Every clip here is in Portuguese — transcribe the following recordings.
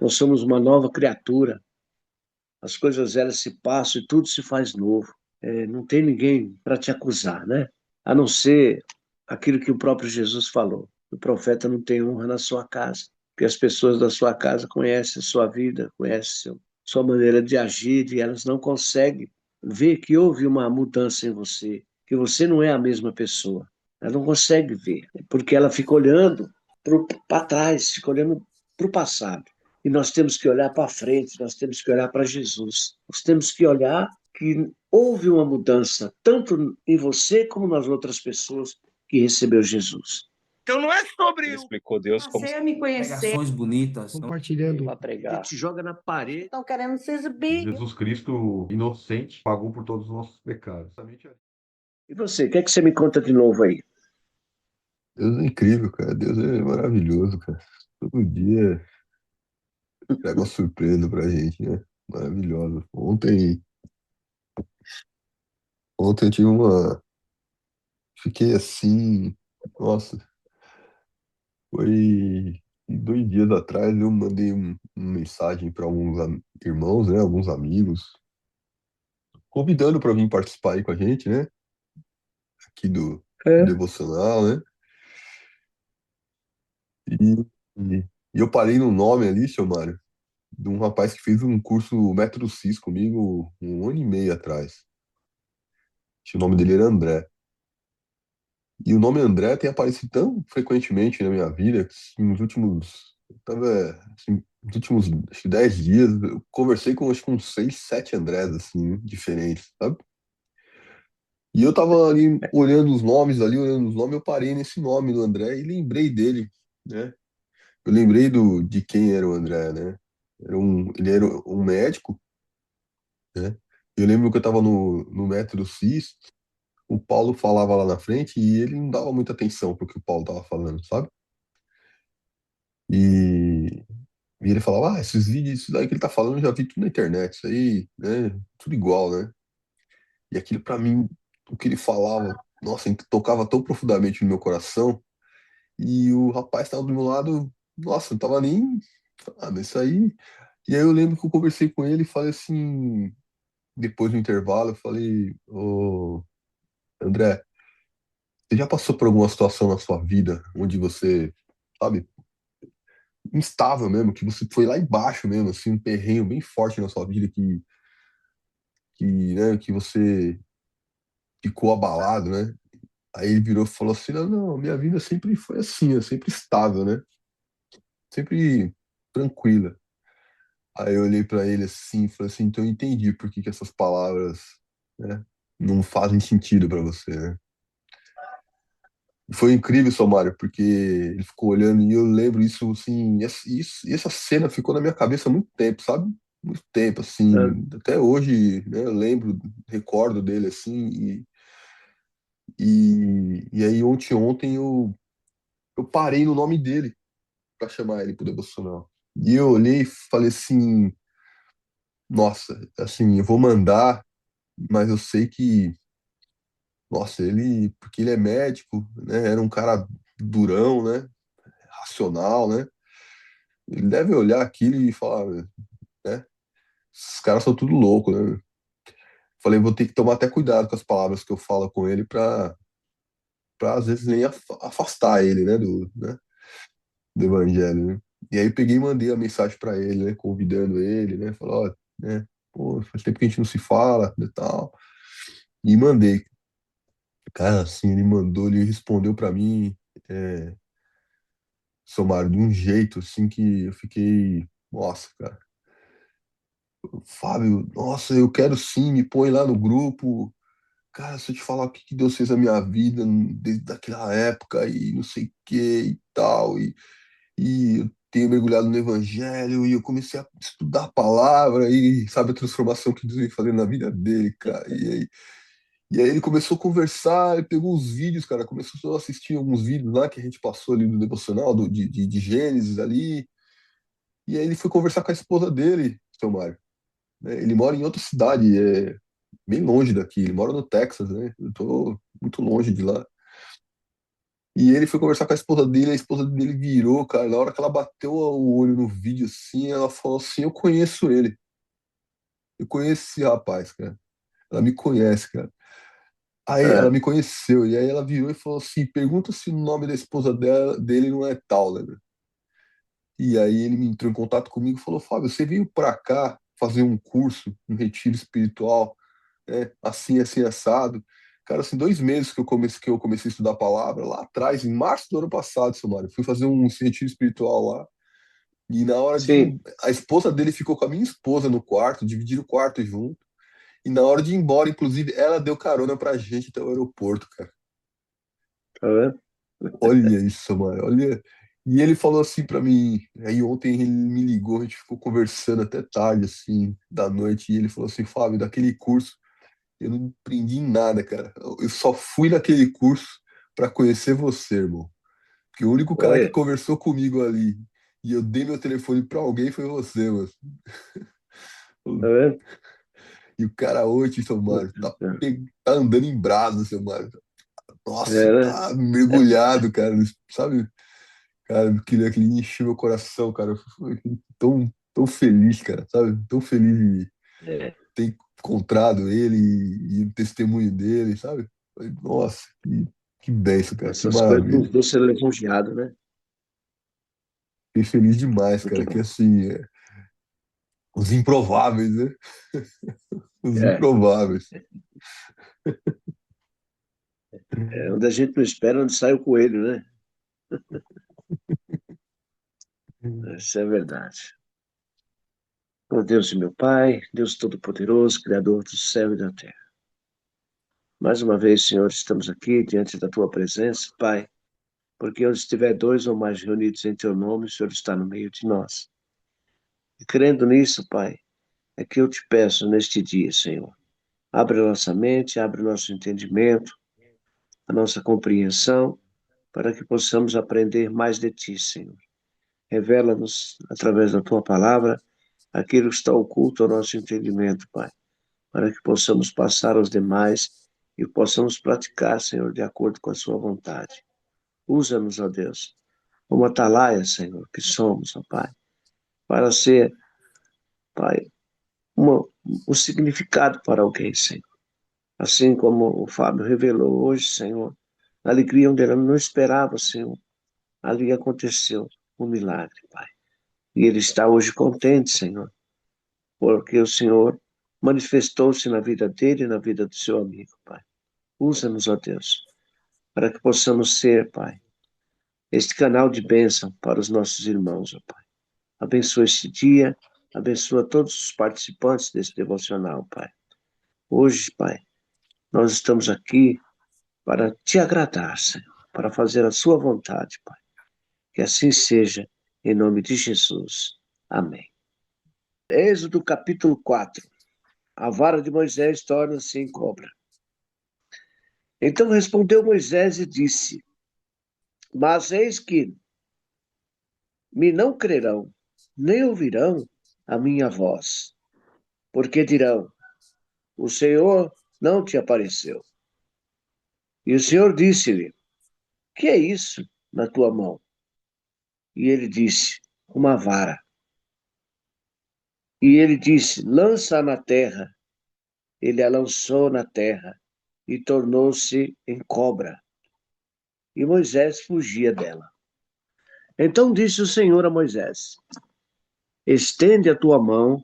Nós somos uma nova criatura. As coisas velhas se passam e tudo se faz novo. Não tem ninguém para te acusar, né? A não ser aquilo que o próprio Jesus falou. O profeta não tem honra na sua casa, porque as pessoas da sua casa conhecem a sua vida, conhecem sua maneira de agir e elas não conseguem ver que houve uma mudança em você, que você não é a mesma pessoa. Ela não consegue ver, porque ela fica olhando para trás, fica olhando para o passado. E nós temos que olhar para frente, nós temos que olhar para Jesus. Nós temos que olhar que houve uma mudança, tanto em você como nas outras pessoas que recebeu Jesus. Então não é sobre Ele o explicou Deus como Passei a me conhecer. Pregações bonitas. compartilhando. para pregar. Te joga na parede. Estão querendo se exibir. Jesus Cristo, inocente, pagou por todos os nossos pecados. E você, o que é que você me conta de novo aí? Deus é incrível, cara. Deus é maravilhoso, cara. Todo dia pega uma surpresa pra gente, né? Maravilhosa. Ontem eu tive uma. Fiquei assim. Nossa, foi 2 dias atrás eu mandei uma mensagem para alguns irmãos, né? Alguns amigos, convidando para vir participar aí com a gente, né? Aqui do É. devocional, né? E, e eu parei no nome ali, seu Mário, de um rapaz que fez um curso Método CIS comigo 1 ano e meio atrás. Que o nome dele era André. E o nome André tem aparecido tão frequentemente na minha vida que nos últimos. Tava, assim, nos últimos acho que 10 dias, eu conversei com acho que uns 6, 7 Andrés, assim, diferentes, sabe? E eu tava ali olhando os nomes ali, olhando os nomes, eu parei nesse nome do André e lembrei dele, né? Eu lembrei de quem era o André, né? Ele era um médico, né? Eu lembro que eu tava no Método CIS, o Paulo falava lá na frente e ele não dava muita atenção pro que o Paulo tava falando, sabe? E, e ele falava, esses vídeos, isso daí que ele tá falando, eu já vi tudo na internet, isso aí, né? Tudo igual, né? E aquilo pra mim, o que ele falava, nossa, tocava tão profundamente no meu coração. E o rapaz tava do meu lado, nossa, não tava nem, mas isso aí. E aí eu lembro que eu conversei com ele e falei assim, depois do intervalo, eu falei, ô, André, você já passou por alguma situação na sua vida onde você, sabe, instável mesmo, que você foi lá embaixo mesmo, assim, um perrengue bem forte na sua vida né, que você ficou abalado, né? Aí ele virou e falou assim, não, não, minha vida sempre foi assim, é sempre estável, né? Sempre tranquila. Aí eu olhei pra ele assim e falei assim, então eu entendi por que que essas palavras, né, não fazem sentido pra você, né? Foi incrível, Somário, porque ele ficou olhando e eu lembro isso, assim, e essa cena ficou na minha cabeça há muito tempo, sabe? Muito tempo, É. assim, até hoje, né, eu lembro, recordo dele, assim, e aí ontem eu parei no nome dele pra chamar ele pro devocional. E eu olhei e falei assim, nossa, assim, eu vou mandar, mas eu sei que, nossa, porque ele é médico, né, era um cara durão, né, racional, né? Ele deve olhar aquilo e falar, né? Esses caras são tudo louco, né? Falei, vou ter que tomar até cuidado com as palavras que eu falo com ele pra às vezes nem afastar ele, né, do evangelho, né? E aí eu peguei e mandei a mensagem pra ele, né, convidando ele, né, falou, ó, né, pô, faz tempo que a gente não se fala, e tal. E mandei. Cara, assim, ele respondeu pra mim, é, Somário, de um jeito, assim, que eu fiquei, nossa, cara. Fábio, nossa, eu quero sim, me põe lá no grupo. Cara, se eu te falar o que que Deus fez na minha vida desde aquela época e não sei o que e tal, e eu tenho mergulhado no Evangelho e eu comecei a estudar a palavra e sabe a transformação que Deus vem fazendo na vida dele, cara. E aí ele começou a conversar, ele pegou os vídeos, cara, começou a assistir alguns vídeos lá que a gente passou ali do devocional, de Gênesis ali, e aí ele foi conversar com a esposa dele, seu Mário, né? Ele mora em outra cidade, bem longe daqui. Ele mora no Texas, né? Eu tô muito longe de lá. E ele foi conversar com a esposa dele virou, cara. Na hora que ela bateu o olho no vídeo assim, ela falou assim: Eu conheço ele. Eu conheço esse rapaz, cara. Ela me conhece, cara. Aí ela É, me conheceu, e aí ela virou e falou assim: Pergunta se o nome da esposa dele não é Tauler. E aí ele me entrou em contato comigo e falou: Fábio, você veio pra cá fazer um curso, um retiro espiritual, né? Assim, assim, assado. Cara, assim, 2 meses que eu comecei a estudar a palavra, lá atrás, em março do ano passado, seu Mário, fui fazer um retiro espiritual lá. E na hora de sim, ir, a esposa dele ficou com a minha esposa no quarto, dividiram o quarto junto. E na hora de ir embora, inclusive, ela deu carona pra gente até o aeroporto, cara. tá vendo? Olha isso, mano, olha. E ele falou assim pra mim, aí ontem ele me ligou, a gente ficou conversando até tarde, assim, da noite, e ele falou assim, Fábio, daquele curso eu não aprendi nada, cara. Eu só fui naquele curso pra conhecer você, irmão. Porque o único cara que Olha, conversou comigo ali e eu dei meu telefone pra alguém foi você, mano. tá vendo? E o cara hoje, seu Mário, tá andando em brasa, seu Mário. Nossa, É, né? tá mergulhado, cara. Sabe? Cara, aquele encheu meu coração, cara. Eu fui tão feliz, cara, sabe? Tão feliz de É, ter encontrado ele e o testemunho dele, sabe? Falei, nossa, que bênção, cara, que essas coisas maravilha. nos deixam lisonjeados, né? Fiquei feliz demais, Muito cara, que bom. assim, os improváveis, né? Os É, improváveis. onde a gente não espera, onde sai o coelho, né? Isso é verdade. Oh Deus e meu Pai, Deus Todo-Poderoso, Criador do céu e da terra. Mais uma vez, Senhor, estamos aqui diante da Tua presença, Pai, porque onde estiver dois ou mais reunidos em Teu nome, o Senhor está no meio de nós. E crendo nisso, Pai, é que eu te peço neste dia, Senhor. Abre a nossa mente, abre o nosso entendimento, a nossa compreensão, para que possamos aprender mais de Ti, Senhor. Revela-nos, através da Tua palavra, aquilo que está oculto ao nosso entendimento, Pai, para que possamos passar aos demais e possamos praticar, Senhor, de acordo com a Sua vontade. Usa-nos, ó Deus, como atalaia, Senhor, que somos, ó Pai, para ser, Pai, uma, um significado para alguém, Senhor. Assim como o Fábio revelou hoje, Senhor, na alegria onde ele não esperava, Senhor, ali aconteceu um milagre, Pai. E ele está hoje contente, Senhor, porque o Senhor manifestou-se na vida dele e na vida do seu amigo, Pai. Usa-nos, ó Deus, para que possamos ser, Pai, este canal de bênção para os nossos irmãos, ó Pai. Abençoa este dia, abençoa todos os participantes desse devocional, Pai. Hoje, Pai, nós estamos aqui para te agradar, Senhor, para fazer a sua vontade, Pai. Que assim seja, em nome de Jesus. Amém. Êxodo capítulo 4. A vara de Moisés torna-se em cobra. Então respondeu Moisés e disse: Mas eis que me não crerão, nem ouvirão a minha voz, porque dirão: O Senhor não te apareceu. E o Senhor disse-lhe: Que é isso na tua mão? E ele disse: Uma vara. E ele disse: Lança na terra. Ele a lançou na terra e tornou-se em cobra. E Moisés fugia dela. Então disse o Senhor a Moisés: Estende a tua mão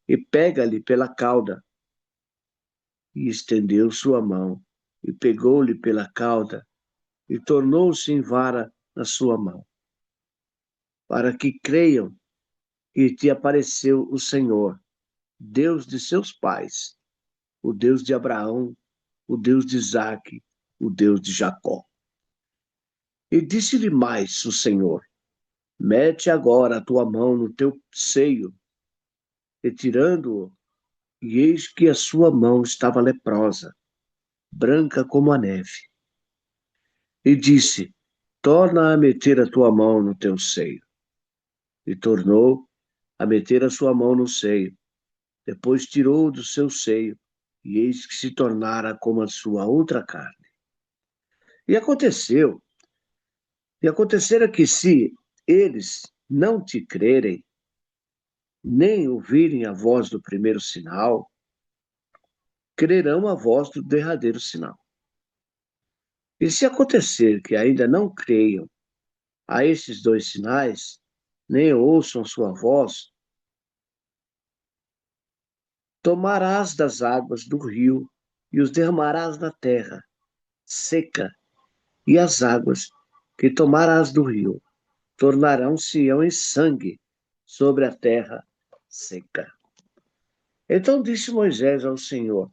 e pega-lhe pela cauda. E estendeu sua mão e pegou-lhe pela cauda e tornou-se em vara na sua mão, para que creiam que te apareceu o Senhor, Deus de seus pais, o Deus de Abraão, o Deus de Isaque, o Deus de Jacó. E disse-lhe mais o Senhor: Mete agora a tua mão no teu seio, retirando-o, e eis que a sua mão estava leprosa, branca como a neve. E disse: Torna a meter a tua mão no teu seio. E tornou a meter a sua mão no seio. Depois tirou do seu seio, e eis que se tornara como a sua outra carne. E aconteceu E acontecerá que se eles não te crerem, nem ouvirem a voz do primeiro sinal, crerão a voz do derradeiro sinal. E se acontecer que ainda não creiam a esses dois sinais, nem ouçam sua voz, tomarás das águas do rio e os derramarás na terra seca, e as águas que tomarás do rio tornarão-se em sangue sobre a terra seca. Então disse Moisés ao Senhor: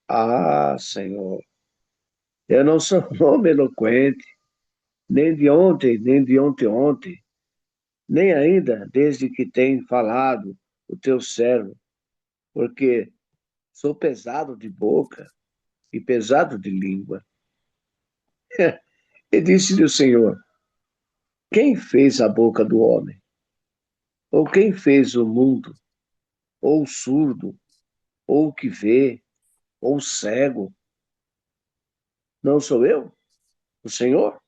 Ah, Senhor, eu não sou um homem eloquente, nem de ontem, nem de ontem, nem ainda desde que tem falado o teu servo, porque sou pesado de boca e pesado de língua. E disse-lhe o Senhor: Quem fez a boca do homem? Ou quem fez o mundo? Ou o surdo? Ou o que vê? Ou o cego? Não sou eu, o Senhor?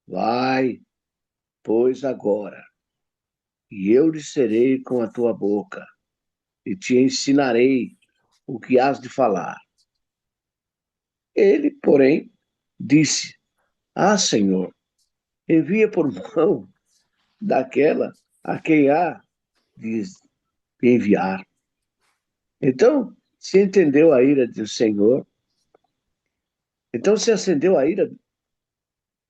Vai, pois agora, e eu lhe serei com a tua boca, e te ensinarei o que has de falar. Ele, porém, disse: Ah, Senhor, envia por mão daquela a quem há de enviar. Então se entendeu a ira do Senhor, então se acendeu a ira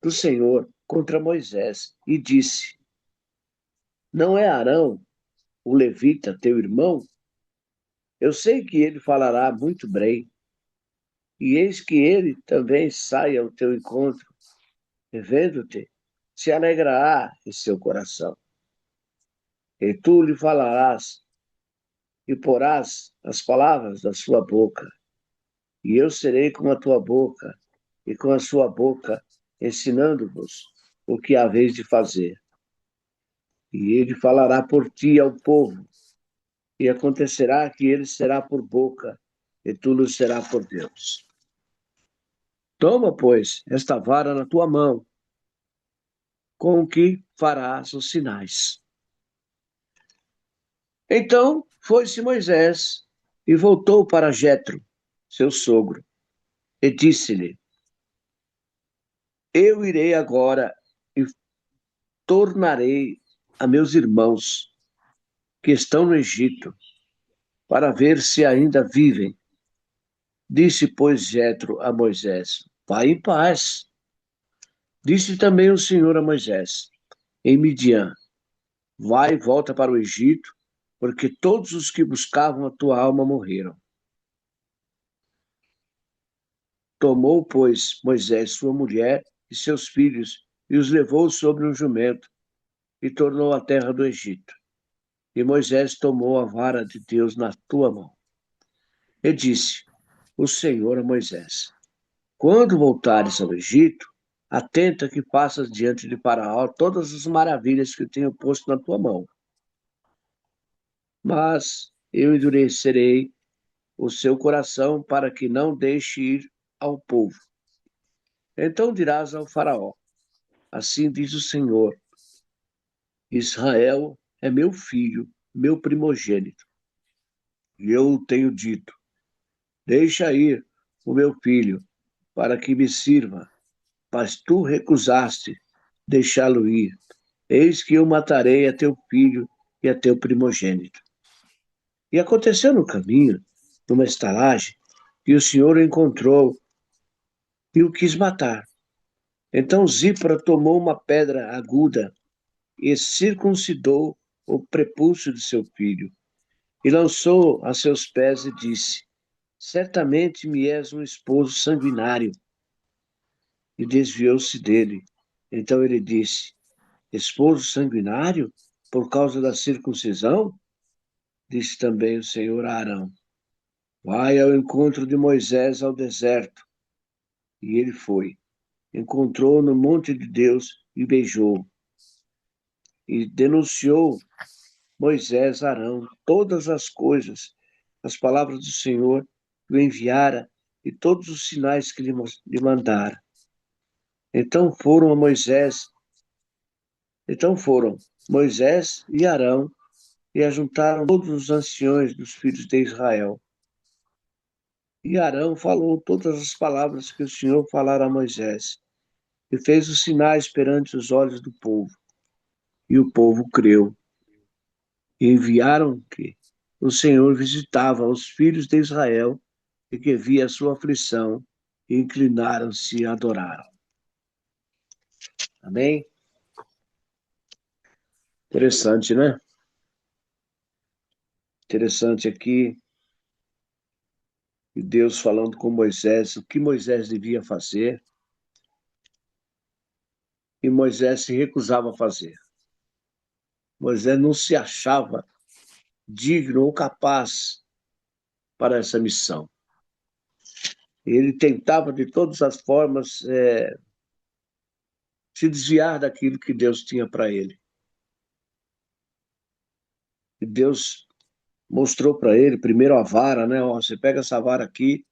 do Senhor contra Moisés e disse: Não é Arão, o levita, teu irmão? Eu sei que ele falará muito bem, e eis que ele também sai ao teu encontro, e vendo-te, se alegrará em seu coração. E tu lhe falarás e porás as palavras da sua boca, e eu serei com a tua boca e com a sua boca, ensinando-vos o que haveis de fazer. E ele falará por ti ao povo, e acontecerá que ele será por boca, e tu lhe será por Deus. Toma, pois, esta vara na tua mão, com o que farás os sinais. Então foi-se Moisés e voltou para Jetro, seu sogro, e disse-lhe: Eu irei agora e tornarei a meus irmãos que estão no Egito, para ver se ainda vivem. Disse, pois, Jetro a Moisés: Vai em paz. Disse também o Senhor a Moisés: Em Midian, vai e volta para o Egito, porque todos os que buscavam a tua alma morreram. Tomou, pois, Moisés sua mulher e seus filhos e os levou sobre um jumento e tornou à terra do Egito. E Moisés tomou a vara de Deus na tua mão. E disse o Senhor a Moisés: Quando voltares ao Egito, atenta que passas diante de Faraó todas as maravilhas que eu tenho posto na tua mão. Mas eu endurecerei o seu coração para que não deixe ir ao povo. Então dirás ao Faraó: Assim diz o Senhor: Israel é meu filho, meu primogênito. E eu tenho dito: Deixa ir o meu filho, para que me sirva. Mas tu recusaste deixá-lo ir. Eis que eu matarei a teu filho e a teu primogênito. E aconteceu no caminho, numa estalagem, que o Senhor o encontrou e o quis matar. Então Zípora tomou uma pedra aguda e circuncidou o prepúcio de seu filho, e lançou a seus pés e disse: Certamente me és um esposo sanguinário. E desviou-se dele. Então ele disse: Esposo sanguinário? Por causa da circuncisão? Disse também o Senhor a Arão: Vai ao encontro de Moisés ao deserto. E ele foi. Encontrou no monte de Deus e beijou. E denunciou Moisés a Arão todas as coisas, as palavras do Senhor que o enviara e todos os sinais que lhe mandara. Então foram a Moisés, então foram Moisés e Arão e ajuntaram todos os anciões dos filhos de Israel. E Arão falou todas as palavras que o Senhor falara a Moisés, e fez os sinais perante os olhos do povo. E o povo creu. E enviaram que o Senhor visitava os filhos de Israel e que via a sua aflição, e inclinaram-se e adoraram. Amém? Interessante, né? Interessante aqui, Deus falando com Moisés, o que Moisés devia fazer, e Moisés se recusava a fazer. Moisés não se achava digno ou capaz para essa missão. Ele tentava de todas as formas se desviar daquilo que Deus tinha para ele. E Deus mostrou para ele primeiro a vara, né? Ó, você pega essa vara aqui,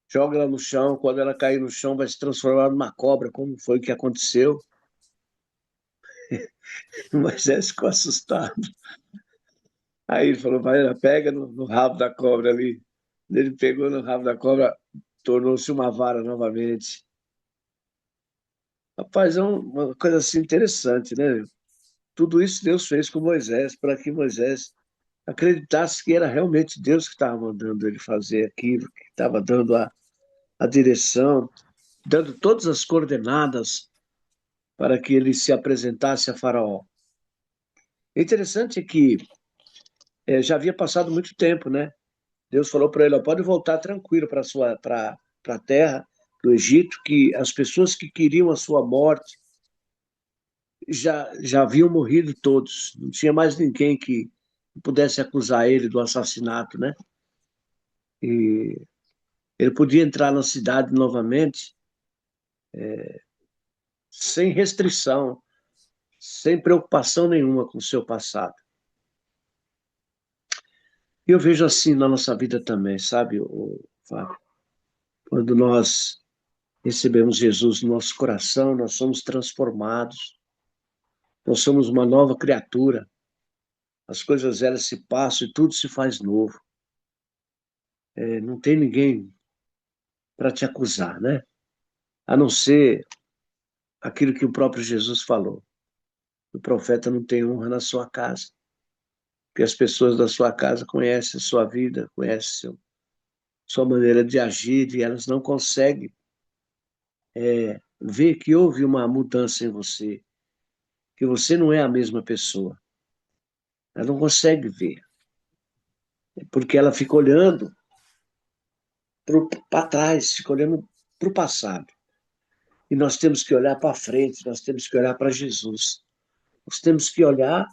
joga ela no chão, quando ela cair no chão vai se transformar numa cobra, como foi que aconteceu. Moisés ficou assustado. Aí ele falou, vai, pega no rabo da cobra ali. Ele pegou no rabo da cobra, tornou-se uma vara novamente. Rapaz, é uma coisa assim interessante, né? Tudo isso Deus fez com Moisés, para que Moisés acreditasse que era realmente Deus que estava mandando ele fazer aquilo, que estava dando a direção, dando todas as coordenadas para que ele se apresentasse a Faraó. O interessante é que já havia passado muito tempo, né? Deus falou para ele, ó, pode voltar tranquilo para a terra do Egito, que as pessoas que queriam a sua morte já haviam morrido todos. Não tinha mais ninguém que pudesse acusar ele do assassinato, né? E ele podia entrar na cidade novamente sem restrição, sem preocupação nenhuma com o seu passado. E eu vejo assim na nossa vida também, sabe, Fábio? Quando nós recebemos Jesus no nosso coração, nós somos transformados, nós somos uma nova criatura, as coisas velhas se passam e tudo se faz novo. Não tem ninguém para te acusar, né? A não ser aquilo que o próprio Jesus falou. O profeta não tem honra na sua casa, porque as pessoas da sua casa conhecem a sua vida, conhecem sua maneira de agir, e elas não conseguem ver que houve uma mudança em você, que você não é a mesma pessoa. Ela não consegue ver, porque ela fica olhando para trás, fica olhando para o passado. E nós temos que olhar para frente, nós temos que olhar para Jesus. Nós temos que olhar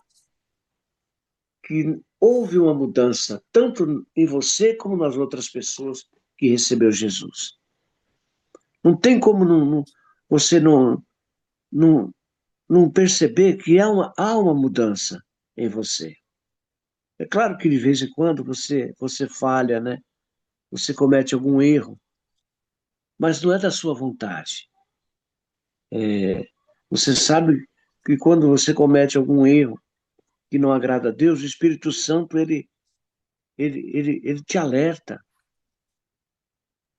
que houve uma mudança, tanto em você como nas outras pessoas que recebeu Jesus. Não tem como você não, não perceber que há uma mudança em você. É claro que de vez em quando você falha, né? Você comete algum erro, mas não é da sua vontade. Você sabe que quando você comete algum erro que não agrada a Deus, o Espírito Santo, ele te alerta.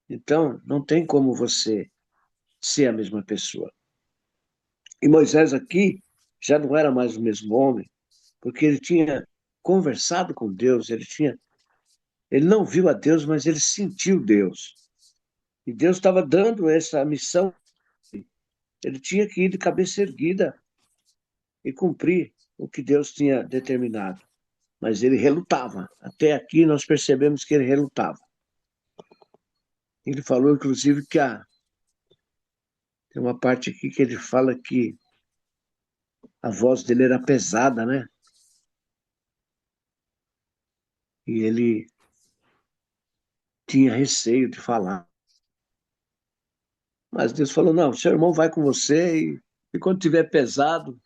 Então, não tem como você ser a mesma pessoa. E Moisés aqui já não era mais o mesmo homem, porque ele tinha conversado com Deus, ele não viu a Deus, mas ele sentiu Deus. E Deus estava dando essa missão. Ele tinha que ir de cabeça erguida e cumprir o que Deus tinha determinado. Mas ele relutava. Até aqui nós percebemos que ele relutava. Ele falou, inclusive, que tem uma parte aqui que ele fala que a voz dele era pesada, né? E ele tinha receio de falar. Mas Deus falou, não, seu irmão vai com você e quando tiver pesado,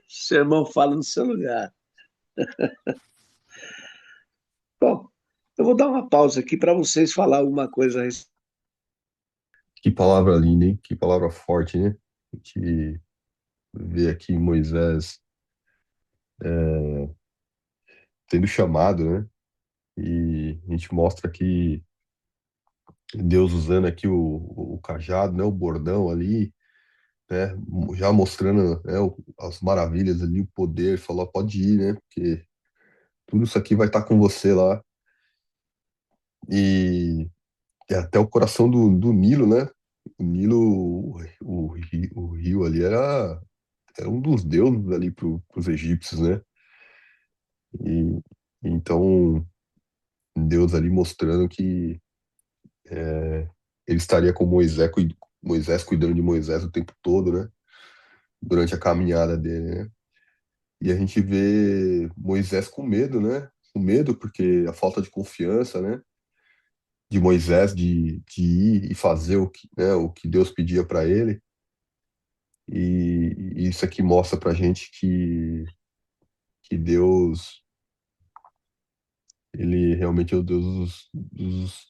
seu irmão fala no seu lugar. Bom, eu vou dar uma pausa aqui para vocês falar alguma coisa a respeito. Que palavra linda, hein? Que palavra forte, né? A gente vê aqui Moisés sendo chamado, né? E a gente mostra aqui Deus usando aqui o cajado, né? O bordão ali, né? Já mostrando, né? As maravilhas ali, o poder. Falou, pode ir, né? Porque tudo isso aqui vai estar com você lá. E, e até o coração do Nilo, né? O Nilo, o rio ali era um dos deuses ali para os egípcios, né? E então Deus ali mostrando que ele estaria com Moisés, Moisés cuidando de Moisés o tempo todo, né? Durante a caminhada dele, né? E a gente vê Moisés com medo, né? Com medo porque a falta de confiança, né? De Moisés de ir e fazer o que Deus pedia para ele. E isso aqui mostra pra gente que Deus, ele realmente é o Deus dos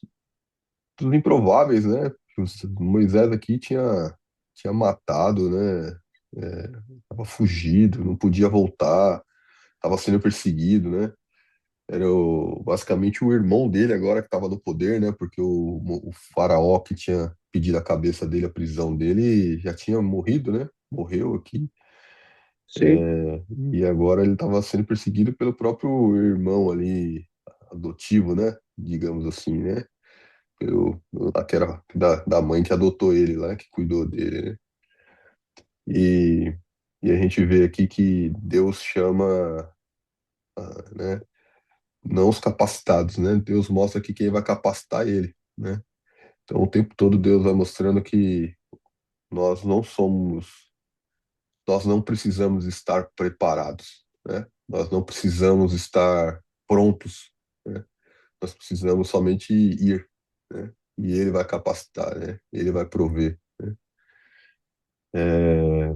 improváveis, né? Moisés aqui tinha matado, né? Tava fugido, não podia voltar, tava sendo perseguido, né? Era basicamente o irmão dele agora que estava no poder, né? Porque o faraó que tinha pedido a cabeça dele, a prisão dele, já tinha morrido, né? Morreu aqui. Sim, E agora ele estava sendo perseguido pelo próprio irmão ali, adotivo, né? Digamos assim, né? Lá que era da mãe que adotou ele lá, que cuidou dele, né? E, e a gente vê aqui que Deus chama, né? Não os capacitados, né? Deus mostra aqui quem vai capacitar ele, né? Então o tempo todo Deus vai mostrando que nós não somos, nós não precisamos estar preparados, né? Nós não precisamos estar prontos, né? Nós precisamos somente ir, né? E ele vai capacitar, né? Ele vai prover, né? É,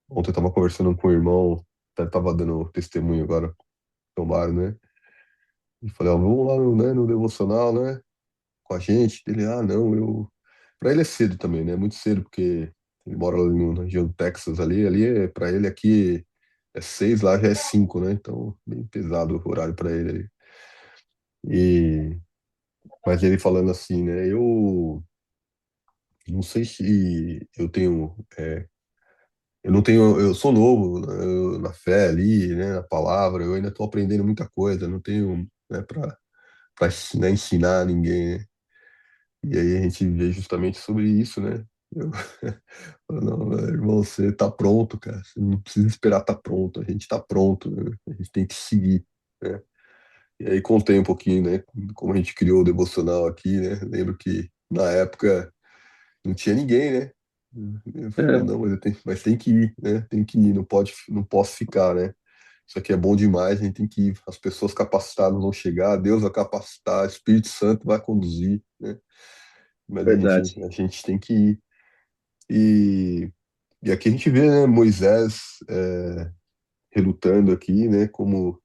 ontem eu estava conversando com o irmão, estava dando testemunho agora, tomara, né? E falei, ó, vamos lá no devocional, né? Com a gente. Ele, não, eu. Pra ele é cedo também, né? Muito cedo, porque ele mora ali na região do Texas ali. Pra ele aqui é 6, lá já é 5, né? Então, bem pesado o horário pra ele ali. E, mas ele falando assim, né? Eu não sei se eu tenho. Eu não tenho. Eu sou novo, né, na fé ali, né? Na palavra. Eu ainda estou aprendendo muita coisa. Não tenho, né, pra ensinar, ensinar ninguém, né? E aí a gente vê justamente sobre isso, né? Eu, não, meu irmão, você tá pronto, cara. Você não precisa esperar estar pronto. A gente tá pronto, né? A gente tem que seguir, né? E aí contei um pouquinho, né? Como a gente criou o devocional aqui, né? Lembro que na época não tinha ninguém, né? Eu falei, é, não, mas tem que ir, né? Tem que ir, não posso ficar, né? Isso aqui é bom demais, a gente tem que ir. As pessoas capacitadas vão chegar, Deus vai capacitar, Espírito Santo vai conduzir, né? Mas verdade. a gente tem que ir. E, e aqui a gente vê, né, Moisés relutando aqui, né, como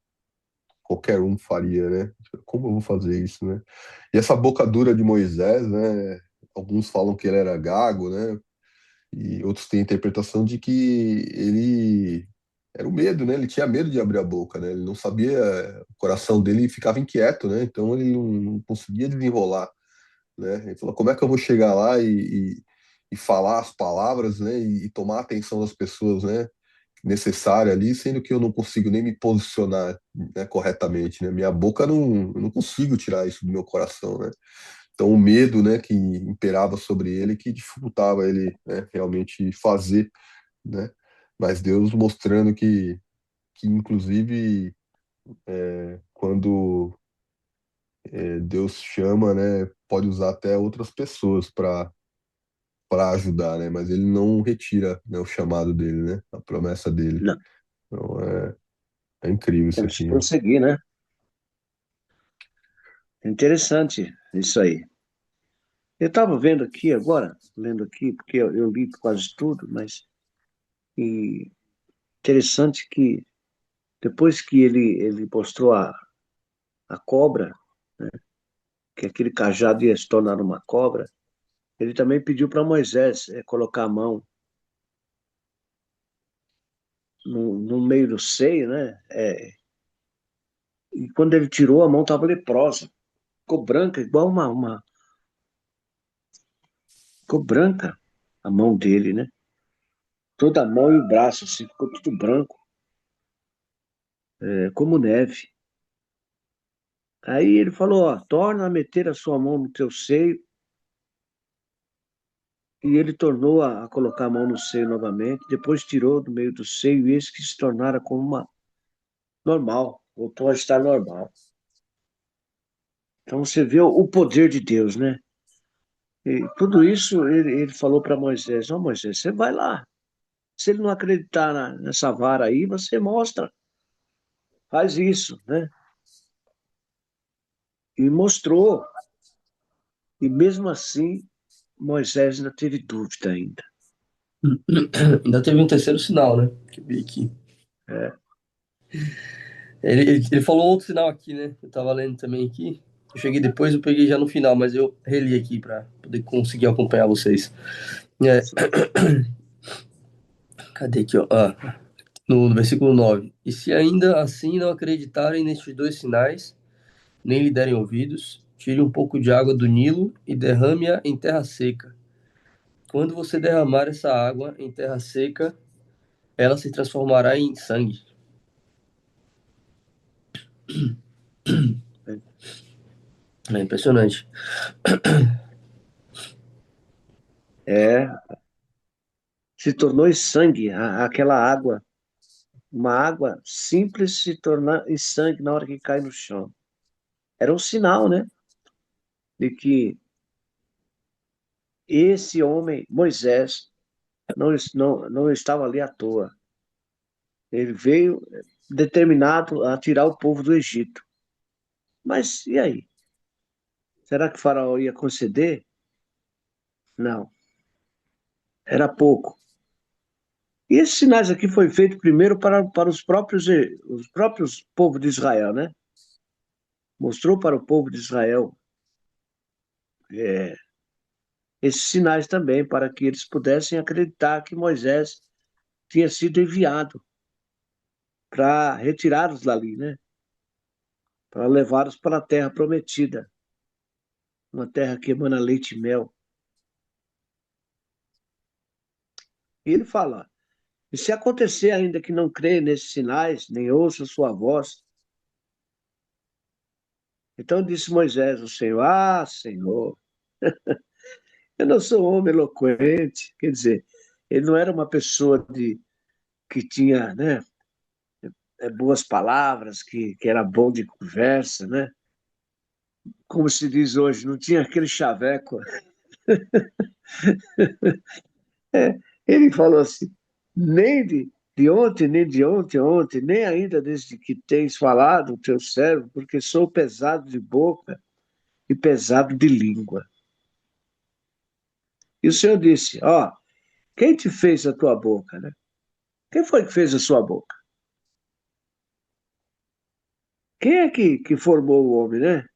qualquer um faria, né? Como eu vou fazer isso, né? E essa boca dura de Moisés, né? Alguns falam que ele era gago, né? E outros têm a interpretação de que ele era o medo, né? Ele tinha medo de abrir a boca, né? Ele não sabia, o coração dele ficava inquieto, né? Então ele não conseguia desenrolar, né? Ele falou, como é que eu vou chegar lá e falar as palavras, né? E tomar a atenção das pessoas, né? Necessária ali, sendo que eu não consigo nem me posicionar, né, corretamente, né? Minha boca eu não consigo tirar isso do meu coração, né? Então o medo, né, que imperava sobre ele, que dificultava ele, né, realmente fazer, né? Mas Deus mostrando que inclusive quando Deus chama, né, pode usar até outras pessoas para ajudar, né? Mas ele não retira, né, o chamado dele, né? A promessa dele. Não, Então é incrível isso temos que aqui, né? prosseguir, né? Interessante isso aí. Eu estava vendo aqui agora, lendo aqui, porque eu li quase tudo, mas e interessante que depois que ele mostrou a cobra, que aquele cajado ia se tornar uma cobra, Ele também pediu para Moisés colocar a mão no meio do seio, né? E quando ele tirou, a mão estava leprosa. Ficou branca, igual ficou branca a mão dele, né? Toda a mão e o braço, assim, ficou tudo branco, como neve. Aí ele falou, ó, torna a meter a sua mão no teu seio. E ele tornou a colocar a mão no seio novamente, depois tirou do meio do seio, e eis que se tornara como uma normal, voltou a estar normal. Então você vê o poder de Deus, né? E tudo isso ele falou para Moisés, ó Moisés, você vai lá. Se ele não acreditar nessa vara aí, você mostra, faz isso, né? E mostrou. E mesmo assim, Moisés ainda teve dúvida ainda. Ainda teve um terceiro sinal, né? Que eu vi aqui. É, Ele falou outro sinal aqui, né? Eu tava lendo também aqui. Eu cheguei depois, eu peguei já no final, mas eu reli aqui pra poder conseguir acompanhar vocês. É, cadê aqui, ó? No versículo 9. E se ainda assim não acreditarem nestes dois sinais, nem lhe derem ouvidos, tire um pouco de água do Nilo e derrame-a em terra seca. Quando você derramar essa água em terra seca, ela se transformará em sangue. É impressionante. é, se tornou em sangue, aquela água. Uma água simples se tornar em sangue na hora que cai no chão. Era um sinal, né? De que esse homem, Moisés, não estava ali à toa. Ele veio determinado a tirar o povo do Egito. Mas e aí? Será que o faraó ia conceder? Não, era pouco. E esses sinais aqui foi feito primeiro para os próprios povos de Israel, né? Mostrou para o povo de Israel é, esses sinais também, para que eles pudessem acreditar que Moisés tinha sido enviado para retirá-los dali, né? Para levá-los para a terra prometida, uma terra que emana leite e mel. E ele fala: e se acontecer ainda que não crê nesses sinais, nem ouça sua voz, então disse Moisés ao Senhor: ah, Senhor, eu não sou um homem eloquente. Quer dizer, ele não era uma pessoa que tinha, né, boas palavras, que era bom de conversa, né? Como se diz hoje, não tinha aquele chaveco. Ele falou assim: nem de ontem, nem de ontem, nem ainda desde que tens falado o teu servo, porque sou pesado de boca e pesado de língua. E o Senhor disse: ó, quem te fez a tua boca, né? Quem foi que fez a sua boca? Quem é que formou o homem, né?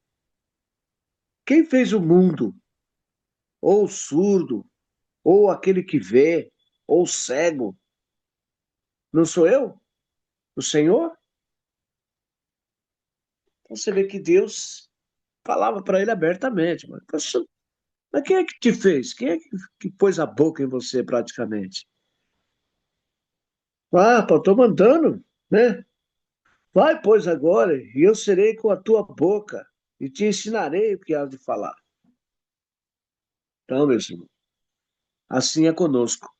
Quem fez o mundo? Ou o surdo, ou aquele que vê, ou o cego? Não sou eu? O Senhor? Então você vê que Deus falava para ele abertamente. Mas quem é que te fez? Quem é que pôs a boca em você praticamente? Ah, pô, estou mandando, né? Vai, pois, agora, e eu serei com a tua boca, e te ensinarei o que há de falar. Então, meu irmão, assim é conosco.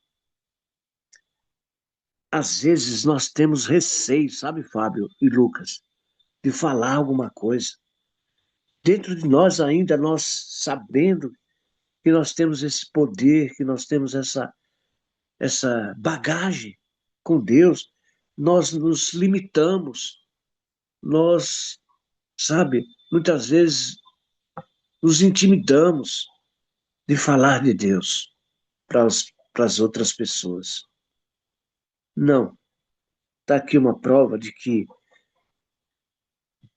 Às vezes nós temos receio, sabe, Fábio e Lucas, de falar alguma coisa. Dentro de nós ainda, nós sabendo que nós temos esse poder, que nós temos essa bagagem com Deus, nós nos limitamos, nós, sabe, muitas vezes nos intimidamos de falar de Deus para as outras pessoas. Não, está aqui uma prova de que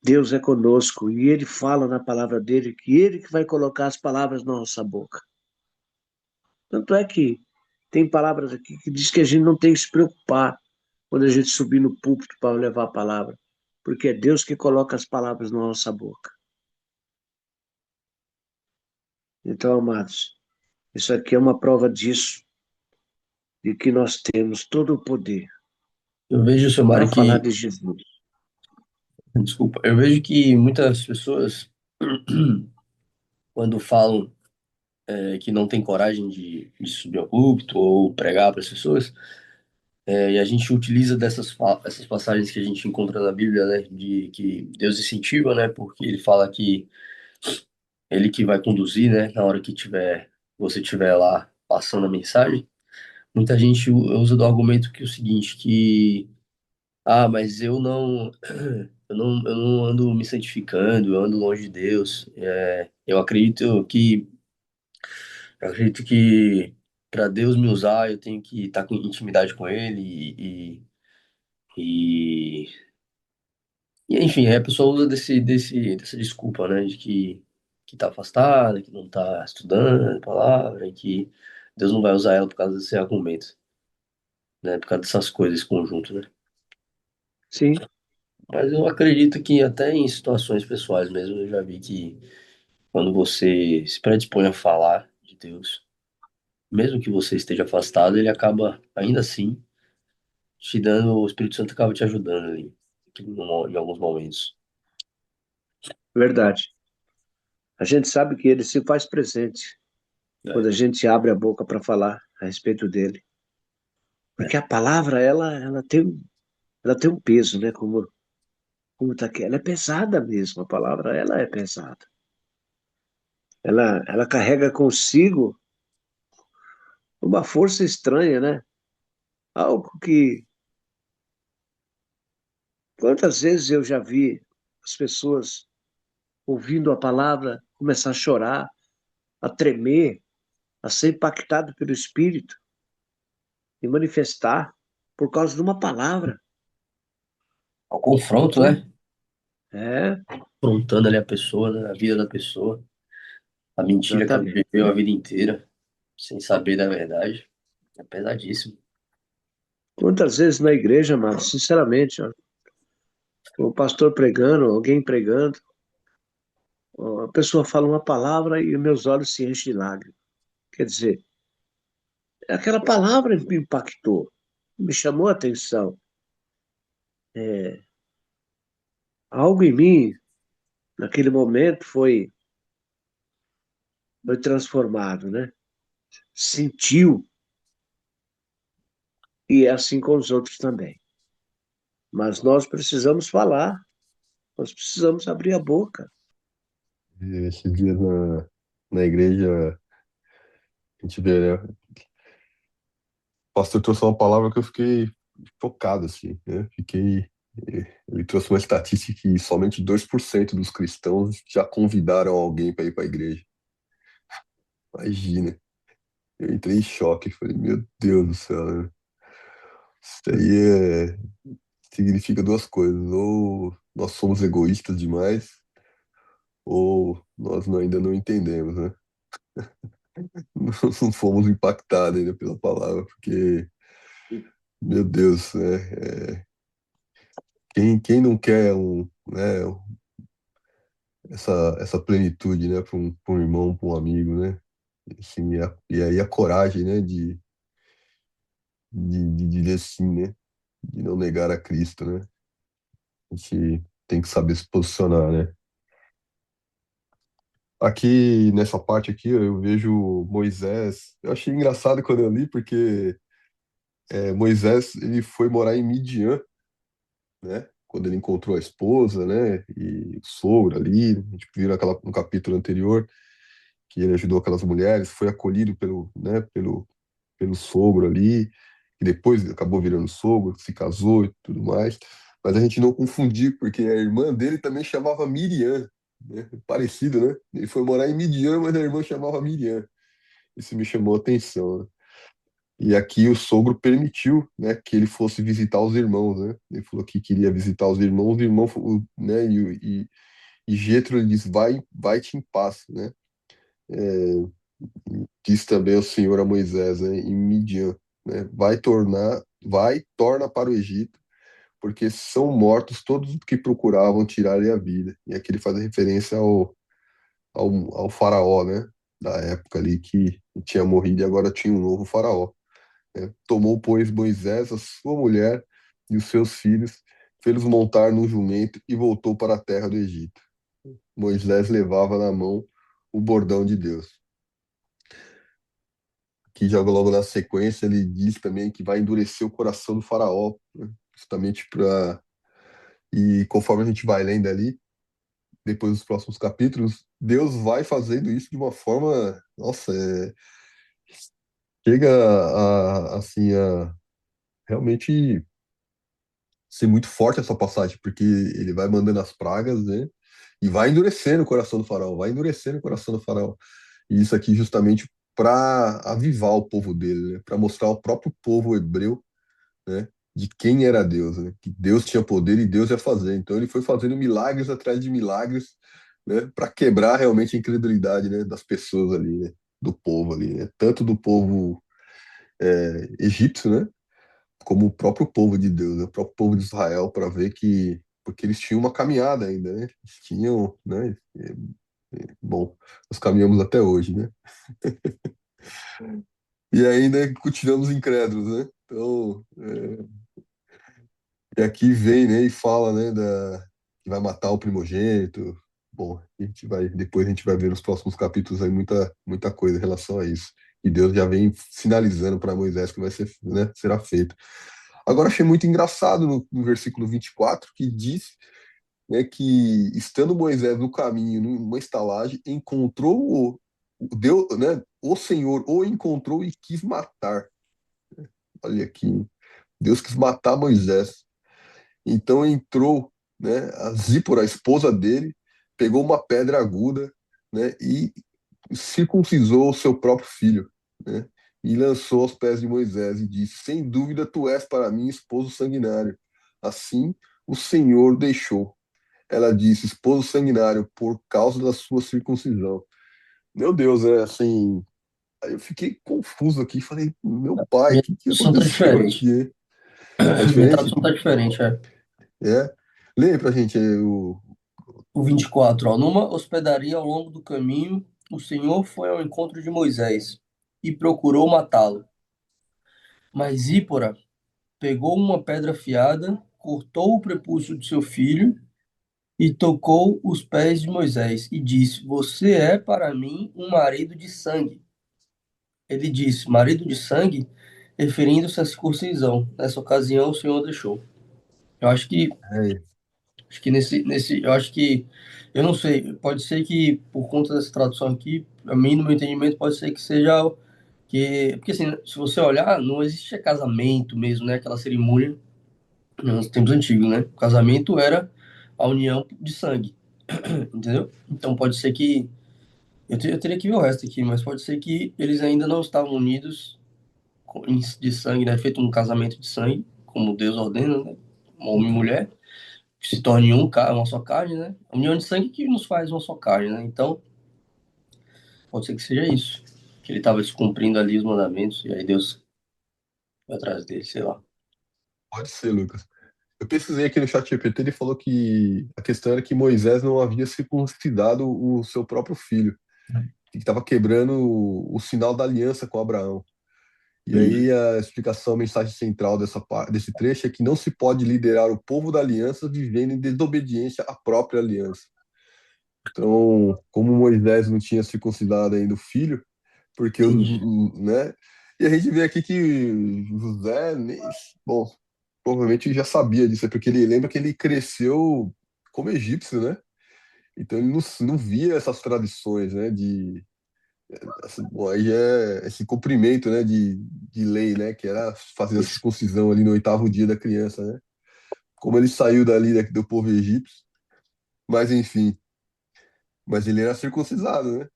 Deus é conosco e Ele fala na palavra dele que Ele que vai colocar as palavras na nossa boca. Tanto é que tem palavras aqui que diz que a gente não tem que se preocupar quando a gente subir no púlpito para levar a palavra, porque é Deus que coloca as palavras na nossa boca. Então, amados, isso aqui é uma prova disso, de que nós temos todo o poder Eu vejo, seu para Mário, falar que, de Jesus. desculpa, eu vejo que muitas pessoas, quando falam que não tem coragem de subir ao púlpito ou pregar para as pessoas, e a gente utiliza essas passagens que a gente encontra na Bíblia, né, de que Deus incentiva, né, porque ele fala que ele que vai conduzir, né, na hora que você tiver lá passando a mensagem. Muita gente usa do argumento que é o seguinte, que mas eu não ando me santificando, eu ando longe de Deus. Eu acredito que para Deus me usar, eu tenho que estar com intimidade com Ele e, enfim, aí a pessoa usa dessa desculpa, né, de que tá afastada, que não tá estudando a palavra, e que Deus não vai usar ela por causa desse argumento, né, por causa dessas coisas, esse conjunto, né. Sim, Mas eu acredito que até em situações pessoais mesmo, eu já vi que quando você se predispõe a falar de Deus, mesmo que você esteja afastado, ele acaba, ainda assim, te dando, o Espírito Santo acaba te ajudando ali, em alguns momentos. verdade. A gente sabe que ele se faz presente quando É, a gente abre a boca para falar a respeito dele. Porque a palavra, ela tem um peso, né? Como tá aqui. Ela é pesada mesmo, a palavra, ela é pesada. Ela carrega consigo uma força estranha, né? Algo que, quantas vezes eu já vi as pessoas ouvindo a palavra começar a chorar, a tremer, a ser impactado pelo Espírito e manifestar por causa de uma palavra. o confronto, Como? né? É, Confrontando ali a pessoa, né? A vida da pessoa, a mentira que ela exatamente. viveu a vida inteira, sem saber da verdade. É pesadíssimo. Quantas vezes na igreja, mano, sinceramente, ó, o pastor pregando, alguém pregando, ó, a pessoa fala uma palavra e meus olhos se enchem de lágrimas. Quer dizer, aquela palavra me impactou, me chamou a atenção. É, algo em mim, naquele momento, foi transformado, né? Sentiu, e é assim com os outros também. Mas nós precisamos falar, nós precisamos abrir a boca. E esses dias na igreja, a gente vê, né? O pastor trouxe uma palavra que eu fiquei chocado, assim, né? Ele trouxe uma estatística que somente 2% dos cristãos já convidaram alguém para ir para a igreja. Imagina. Eu entrei em choque, falei, meu Deus do céu, né? Isso aí significa duas coisas. Ou nós somos egoístas demais, ou nós ainda não entendemos, né? Não fomos impactados ainda pela palavra, porque, meu Deus, né? Quem não quer né, essa plenitude, né, pra um irmão, para um amigo, né? Assim, e aí a coragem, né, de dizer sim, né? De não negar a Cristo, né? A gente tem que saber se posicionar, né? Aqui, nessa parte aqui, eu vejo Moisés. Eu achei engraçado quando eu li, porque Moisés, ele foi morar em Midian, né? Quando ele encontrou a esposa, né? E o sogro ali, a gente viu no capítulo anterior, que ele ajudou aquelas mulheres, foi acolhido pelo sogro ali, e depois acabou virando sogro, se casou e tudo mais. Mas a gente não confundir, porque a irmã dele também chamava Miriam, né? Parecido, né? Ele foi morar em Midian, mas a irmã chamava Miriam. Isso me chamou a atenção, né? E aqui o sogro permitiu, né, que ele fosse visitar os irmãos, né? Ele falou que queria visitar os irmãos, né? E Jetro ele diz, vai-te em paz, né? diz também o Senhor a Moisés, né, em Midian, né, torna para o Egito, porque são mortos todos os que procuravam tirar-lhe a vida. E aqui ele faz referência ao faraó, né, da época ali que tinha morrido e agora tinha um novo faraó, né. Tomou, pois, Moisés a sua mulher e os seus filhos, fez-los montar num jumento e voltou para a terra do Egito. Moisés levava na mão o bordão de Deus. Que já logo na sequência ele diz também que vai endurecer o coração do faraó, né, justamente para... E conforme a gente vai lendo ali, depois dos próximos capítulos, Deus vai fazendo isso de uma forma, nossa, chega assim, a realmente ser muito forte essa passagem, porque ele vai mandando as pragas, né? E vai endurecendo o coração do faraó, vai endurecendo o coração do faraó. E isso aqui justamente para avivar o povo dele, né? Para mostrar ao próprio povo hebreu, né? De quem era Deus, né? Que Deus tinha poder e Deus ia fazer. Então ele foi fazendo milagres atrás de milagres, né? Para quebrar realmente a incredulidade, né? Das pessoas ali, né? Do povo ali, né? Tanto do povo egípcio, né? Como o próprio povo de Deus, né? O próprio povo de Israel, para ver que, porque eles tinham uma caminhada ainda, né? Eles tinham, né? Bom, nós caminhamos até hoje, né? E ainda continuamos incrédulos, né? Então, e aqui vem, né, e fala, né, que vai matar o primogênito. Bom, depois a gente vai ver nos próximos capítulos aí muita coisa em relação a isso. E Deus já vem sinalizando para Moisés que vai ser, né, será feito. Agora achei muito engraçado no versículo 24 que diz, né, que estando Moisés no caminho, numa estalagem, encontrou Deus, né, o Senhor o encontrou e quis matar. Olha aqui, Deus quis matar Moisés. Então entrou, né, a Zípora, a esposa dele, pegou uma pedra aguda, né, e circuncisou o seu próprio filho, né, e lançou aos pés de Moisés e disse: Sem dúvida tu és para mim esposo sanguinário. Assim o Senhor deixou. Ela disse: Esposo sanguinário, por causa da sua circuncisão. Meu Deus, é assim. Aí eu fiquei confuso aqui, falei: Meu pai, o Minha que tradução tá aconteceu diferente. aqui? Tá Minha diferente? tradução tá diferente, é. É. Leia pra gente aí o. O 24, ó. Numa hospedaria ao longo do caminho, o Senhor foi ao encontro de Moisés e procurou matá-lo. Mas Zípora pegou uma pedra afiada, cortou o prepúcio de seu filho e tocou os pés de Moisés e disse: Você é para mim um marido de sangue. Ele disse: Marido de sangue, referindo-se à circuncisão. Nessa ocasião, o Senhor deixou. Eu É, acho que eu acho que, eu não sei, pode ser que por conta dessa tradução aqui, a mim, no meu entendimento, pode ser que seja porque assim, se você olhar, não existe casamento mesmo, né? Aquela cerimônia nos tempos antigos, né? O casamento era a união de sangue, entendeu? Então pode ser que, eu teria que ver o resto aqui, mas pode ser que eles ainda não estavam unidos de sangue, né? Feito um casamento de sangue, como Deus ordena, né? Homem e mulher que se torne uma só carne, né? A união de sangue que nos faz uma só carne, né? Então, pode ser que seja isso. Que ele estava cumprindo ali os mandamentos e aí Deus foi atrás dele, sei lá. pode ser, Lucas. Eu pesquisei aqui no chat GPT, ele falou que a questão era que Moisés não havia circuncidado o seu próprio filho, que estava quebrando o sinal da aliança com Abraão. E Uhum. aí a explicação, a mensagem central desse trecho é que não se pode liderar o povo da aliança vivendo em desobediência à própria aliança. Então, como Moisés não tinha circuncidado ainda o filho, porque Entendi. né? E a gente vê aqui que José, bom, provavelmente já sabia disso, é porque ele lembra que ele cresceu como egípcio, né? Então ele não via essas tradições, né? Bom, aí é esse cumprimento, né? De lei, né? Que era fazer a circuncisão ali no oitavo dia da criança, né? Como ele saiu dali do povo egípcio, mas enfim, mas ele era circuncisado, né?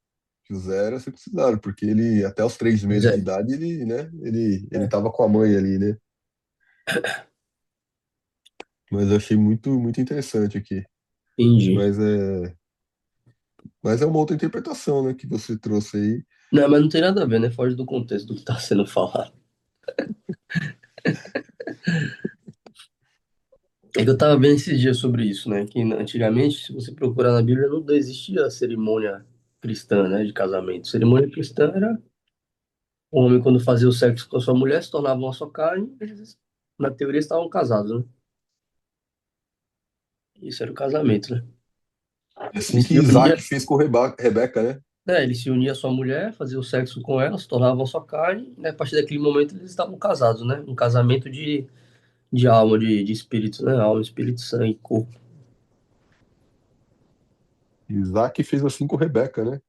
José era circuncidado, porque ele, até os três Pois meses de é. idade, ele, né? Ele É, tava com a mãe ali, né? Mas eu achei muito interessante aqui. entendi. Mas é, mas é uma outra interpretação, né, que você trouxe aí. Não, mas não tem nada a ver, né? Foge do contexto do que está sendo falado. É que eu tava vendo esses dias sobre isso, né? Que antigamente, se você procurar na Bíblia, não existia cerimônia cristã, né? De casamento. Cerimônia cristã era o homem, quando fazia o sexo com a sua mulher, se tornava uma só carne, eles, na teoria, estavam casados, né? Isso era o casamento, né? É assim Ele que se unia, Isaac fez com Rebeca, né? ele se unia à sua mulher, fazia o sexo com ela, se tornava uma só carne, e a partir daquele momento eles estavam casados, né? Um casamento de alma, de espírito, né? Alma, espírito, sangue, corpo. Isaac fez assim com Rebeca, né? É,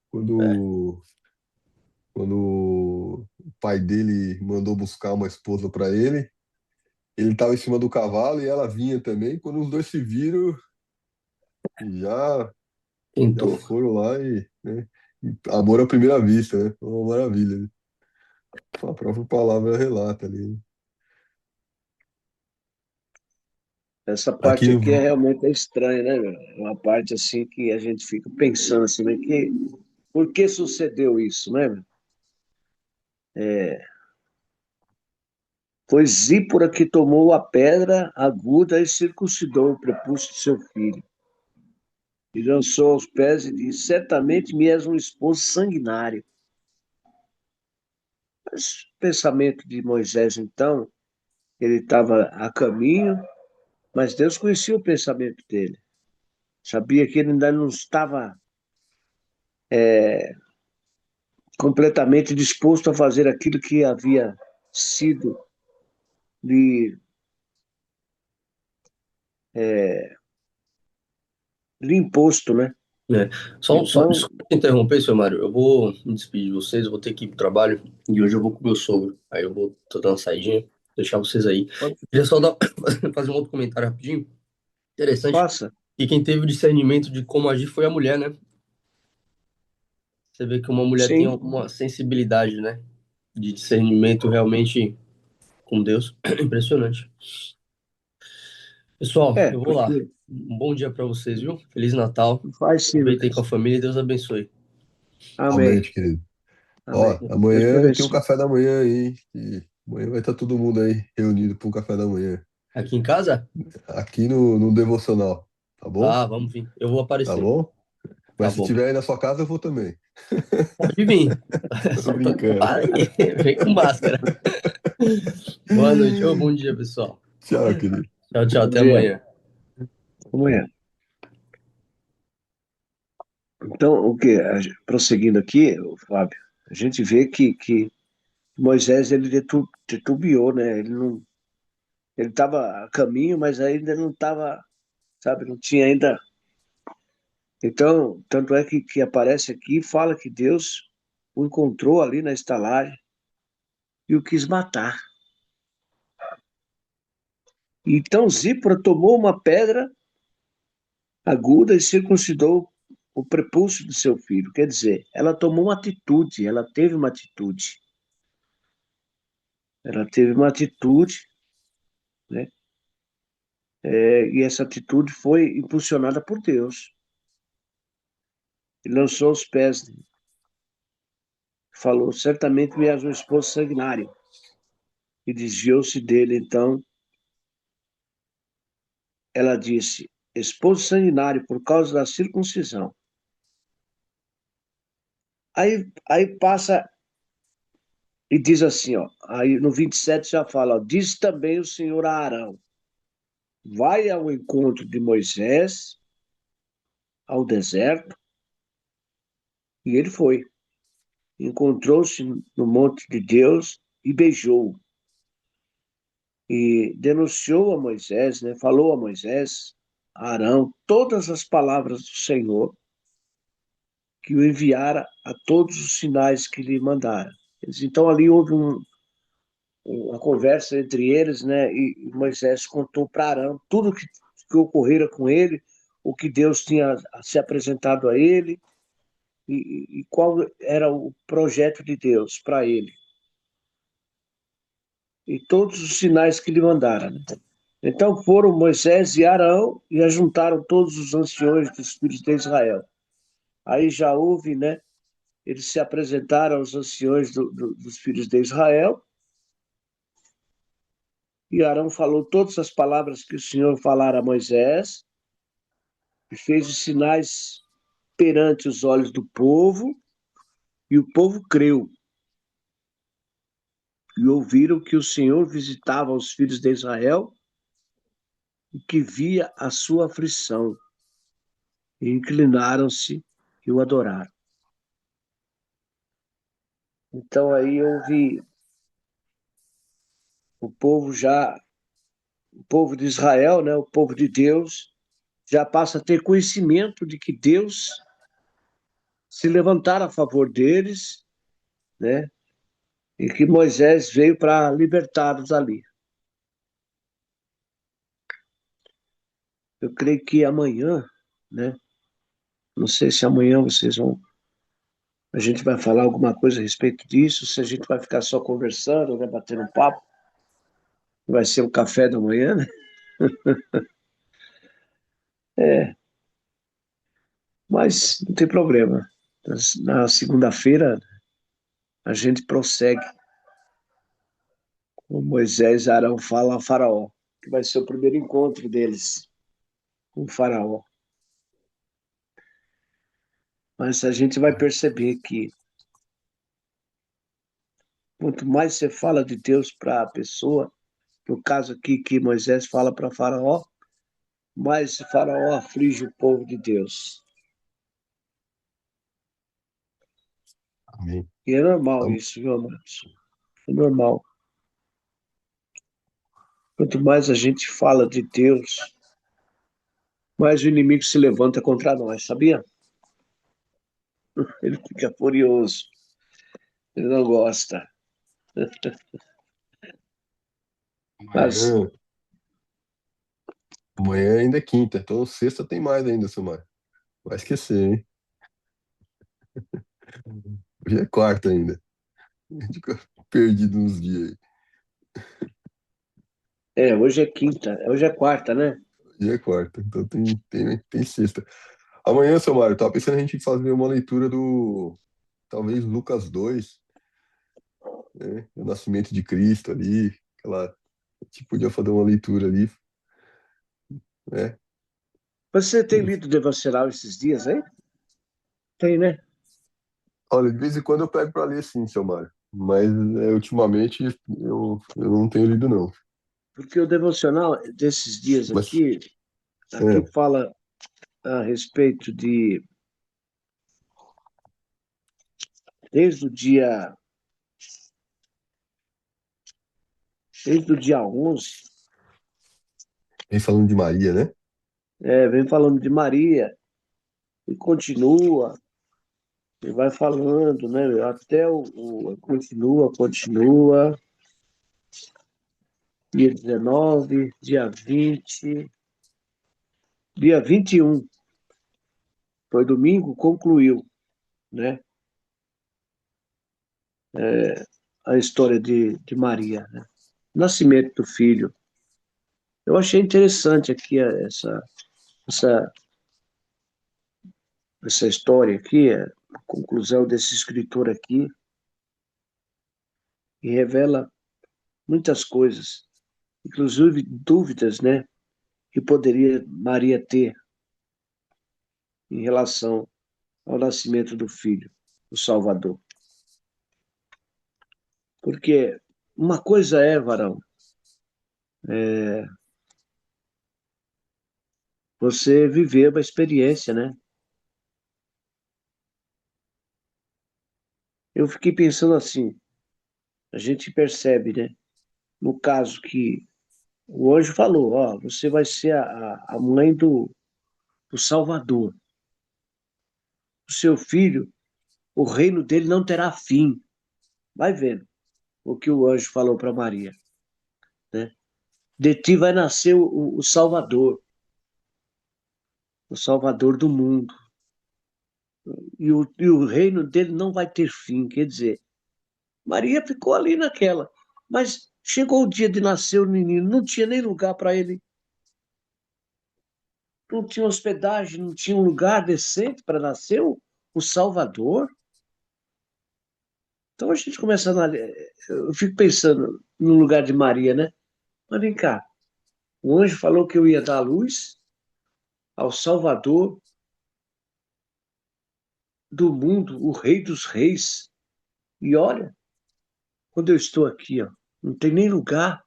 Quando o pai dele mandou buscar uma esposa para ele estava em cima do cavalo e ela vinha também. Quando os dois se viram, já, já tentou. foram lá né? E amor à primeira vista, né? Foi uma maravilha, né? A própria palavra relata ali, né? Essa Aqui parte aqui é realmente estranha, né, meu? É uma parte assim que a gente fica pensando assim, mas por que sucedeu isso, né, meu? Foi Zípora que tomou a pedra aguda e circuncidou o prepúcio de seu filho. E lançou aos pés e disse: Certamente me és um esposo sanguinário. Mas o pensamento de Moisés, então, ele estava a caminho, mas Deus conhecia o pensamento dele. Sabia que ele ainda não estava completamente disposto a fazer aquilo que havia sido lhe, lhe imposto, né? É. Só Então, desculpa interromper, seu Mário. Eu vou me despedir de vocês, eu vou ter que ir pro trabalho e hoje eu vou com o meu sogro. Aí eu vou tô dando uma saidinha, deixar vocês aí. Queria só fazer um outro comentário rapidinho. Interessante. faça. E quem teve o discernimento de como agir foi a mulher, né? Você vê que uma mulher tem Sim, uma sensibilidade, né? De discernimento realmente com Deus. Impressionante. Pessoal, eu vou lá. porque Um bom dia para vocês, viu? Feliz Natal. faz sim, Aproveitem com a Lucas. família e Deus abençoe. Amém. realmente, querido. Ó, Amém. Deus te amanhã tem um abençoe. café da manhã aí. E amanhã vai estar todo mundo aí reunido para um café da manhã. Aqui em casa? Aqui no Devocional. Tá bom? Ah, vamos vir. Eu vou Tá aparecer. bom? Tá Mas se bom. tiver aí na sua casa, eu vou também. Pode vir. Tô Só tô... brincando. Para aí. Vem com máscara. Boa noite ou bom dia, pessoal. Tchau, querido. Tchau, tchau. Bom Até dia. amanhã. Amanhã. Então, prosseguindo aqui, Fábio, a gente vê que Moisés ele titubeou, né? Ele estava a caminho, mas ainda não estava, sabe, não tinha ainda. Então, tanto é que aparece aqui e fala que Deus o encontrou ali na estalagem e o quis matar. Então Zípora tomou uma pedra aguda e circuncidou o prepúcio do seu filho. Quer dizer, ela tomou uma atitude, ela teve uma atitude. Ela teve uma atitude, né? E essa atitude foi impulsionada por Deus. Ele lançou os pés, falou: Certamente me és um esposo sanguinário. E desviou-se dele. Então ela disse: Esposo sanguinário por causa da circuncisão. Aí passa e diz assim, ó, aí no 27 já fala, ó, diz também o Senhor a Arão, vai ao encontro de Moisés ao deserto, e ele foi. Encontrou-se no monte de Deus e beijou. E denunciou a Moisés, né, falou a Moisés, a Arão, todas as palavras do Senhor, que o enviara a todos os sinais que lhe mandara. Então ali houve uma conversa entre eles, né? E Moisés contou para Arão tudo que ocorrera com ele, o que Deus tinha se apresentado a ele e qual era o projeto de Deus para ele. E todos os sinais que lhe mandaram. Então foram Moisés e Arão e ajuntaram todos os anciões dos filhos de Israel. Aí já houve, né? eles se apresentaram aos anciões dos filhos de Israel, e Arão falou todas as palavras que o Senhor falara a Moisés, e fez os sinais perante os olhos do povo, e o povo creu, e ouviram que o Senhor visitava os filhos de Israel, e que via a sua aflição, e inclinaram-se e o adoraram. Então aí eu vi o povo de Israel, né, o povo de Deus, já passa a ter conhecimento de que Deus se levantar a favor deles, né, e que Moisés veio para libertá-los ali. Eu creio que amanhã, né, não sei se amanhã a gente vai falar alguma coisa a respeito disso, se a gente vai ficar só conversando, né, batendo papo, vai ser o café da manhã, né? É, mas não tem problema. Na segunda-feira a gente prossegue com Moisés e Arão fala a Faraó, que vai ser o primeiro encontro deles com o Faraó. Mas a gente vai perceber que quanto mais você fala de Deus para a pessoa, no caso aqui que Moisés fala para Faraó, mais Faraó aflige o povo de Deus. Amém. E é normal Am- isso, viu, amados? É normal. Quanto mais a gente fala de Deus, mais o inimigo se levanta contra nós, sabia? Ele fica furioso, ele não gosta. Mas, Amanhã, amanhã ainda é quinta, então sexta tem mais ainda, Silmar. Vai esquecer, hein? Hoje é quarta ainda. A gente fica perdido nos dias aí. hoje é quinta, hoje é quarta, né? Hoje é quarta, então tem sexta. Amanhã, Silmar, eu tava pensando a gente fazer uma leitura do, talvez, Lucas 2, né? O nascimento de Cristo ali, aquela, a gente podia fazer uma leitura ali, né? Você tem lido devocional esses dias, hein? Tem, né? Olha, de vez em quando eu pego para ler sim, seu Mário. Mas ultimamente eu não tenho lido, não. Porque o devocional desses dias Mas, aqui é, fala a respeito de, desde o dia, desde o dia 11, vem falando de Maria, né? vem falando de Maria, e continua, e vai falando, né? Até continua, dia 19, dia 20, dia 21, foi domingo, concluiu, né? A história de Maria, né? Nascimento do filho. Eu achei interessante aqui essa, essa história aqui, a conclusão desse escritor aqui, e revela muitas coisas, inclusive dúvidas, né, que poderia Maria ter em relação ao nascimento do filho, do Salvador. Porque uma coisa é, varão, você viver uma experiência, né? Eu fiquei pensando assim, a gente percebe, né? No caso que o anjo falou, ó, você vai ser a mãe do Salvador. O seu filho, o reino dele não terá fim. Vai vendo o que o anjo falou para Maria, né? De ti vai nascer o Salvador do mundo. E o reino dele não vai ter fim. Quer dizer, Maria ficou ali naquela. Mas chegou o dia de nascer o menino, não tinha nem lugar para ele. Não tinha hospedagem, não tinha um lugar decente para nascer o Salvador. Então a gente começa a analisar. Eu fico pensando no lugar de Maria, né? Mas vem cá, o anjo falou que eu ia dar luz ao Salvador do mundo, o Rei dos Reis. E olha, quando eu estou aqui, ó, não tem nem lugar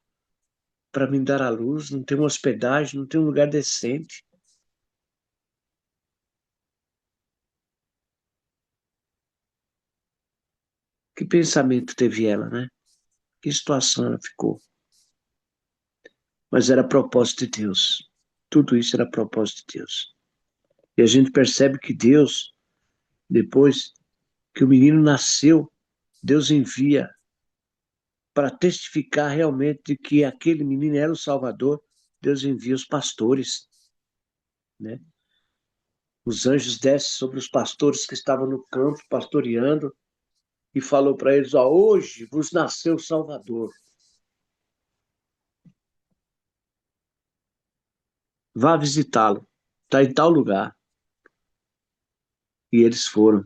para me dar a luz, não tem uma hospedagem, não tem um lugar decente. Que pensamento teve ela, né? Que situação ela ficou. Mas era propósito de Deus. Tudo isso era propósito de Deus. E a gente percebe que Deus, depois que o menino nasceu, Deus envia para testificar realmente de que aquele menino era o Salvador. Deus envia os pastores, né? Os anjos descem sobre os pastores que estavam no campo pastoreando e falou para eles: ó, hoje vos nasceu o Salvador. Vá visitá-lo. Está em tal lugar. E eles foram.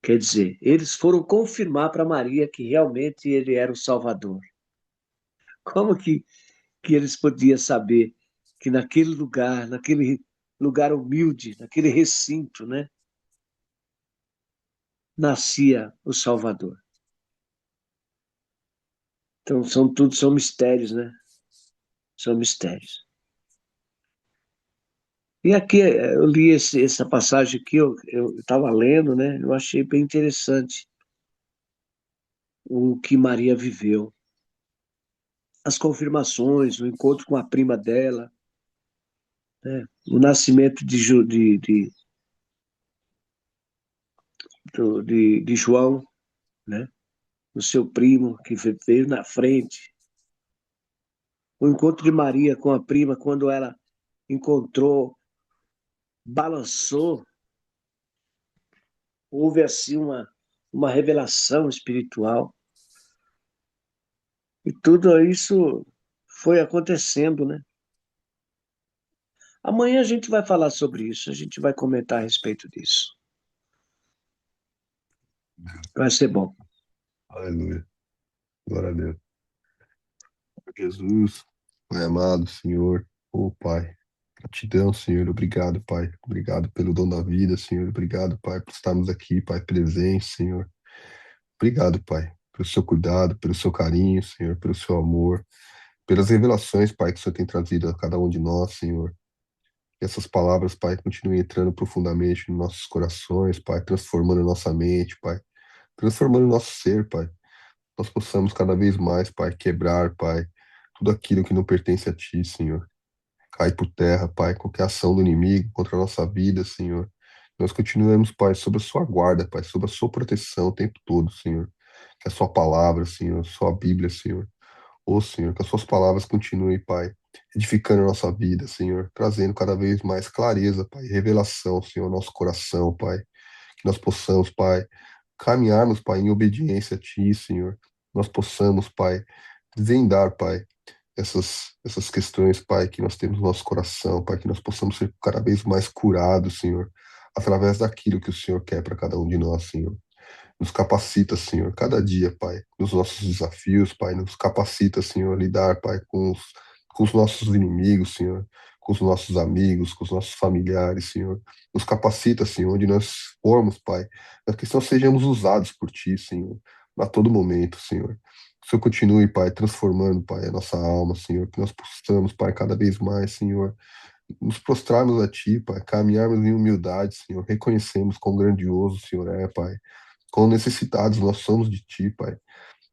Quer dizer, eles foram confirmar para Maria que realmente ele era o Salvador. Como que eles podiam saber que naquele lugar humilde, naquele recinto, né, nascia o Salvador? Então, são mistérios, né? São mistérios. E aqui eu li essa passagem aqui, eu estava lendo, né? Eu achei bem interessante o que Maria viveu. As confirmações, o encontro com a prima dela, né? O nascimento de João, né? O seu primo, que veio na frente. O encontro de Maria com a prima, quando ela encontrou, balançou, houve assim uma revelação espiritual. E tudo isso foi acontecendo, né? Amanhã a gente vai falar sobre isso, a gente vai comentar a respeito disso. Vai ser bom. Aleluia. Glória a Deus. Jesus, Pai amado, Senhor, ô Pai, gratidão, Senhor, obrigado, Pai, obrigado pelo dom da vida, Senhor, obrigado, Pai, por estarmos aqui, Pai, presente, Senhor, obrigado, Pai, pelo seu cuidado, pelo seu carinho, Senhor, pelo seu amor, pelas revelações, Pai, que o Senhor tem trazido a cada um de nós, Senhor, que essas palavras, Pai, continuem entrando profundamente nos nossos corações, Pai, transformando nossa mente, Pai, transformando nosso ser, Pai, nós possamos cada vez mais, Pai, quebrar, Pai, tudo aquilo que não pertence a Ti, Senhor. Cai por terra, Pai, qualquer ação do inimigo contra a nossa vida, Senhor. Nós continuemos, Pai, sob a Sua guarda, Pai, sob a Sua proteção o tempo todo, Senhor. Que a Sua palavra, Senhor, Sua Bíblia, Senhor. Ô, Senhor, que as Suas palavras continuem, Pai, edificando a nossa vida, Senhor, trazendo cada vez mais clareza, Pai, revelação, Senhor, ao nosso coração, Pai. Que nós possamos, Pai, caminharmos, Pai, em obediência a Ti, Senhor. Nós possamos, Pai, desvendar, Pai, essas questões, Pai, que nós temos no nosso coração, Pai, que nós possamos ser cada vez mais curados, Senhor, através daquilo que o Senhor quer para cada um de nós, Senhor. Nos capacita, Senhor, cada dia, Pai, nos nossos desafios, Pai, nos capacita, Senhor, a lidar, Pai, com os nossos inimigos, Senhor, com os nossos amigos, com os nossos familiares, Senhor. Nos capacita, Senhor, onde nós formos, Pai, para que nós sejamos usados por Ti, Senhor, a todo momento, Senhor. Que o Senhor continue, Pai, transformando, Pai, a nossa alma, Senhor, que nós possamos, Pai, cada vez mais, Senhor, nos prostrarmos a Ti, Pai, caminharmos em humildade, Senhor, reconhecemos quão grandioso o Senhor é, Pai, quão necessitados nós somos de Ti, Pai.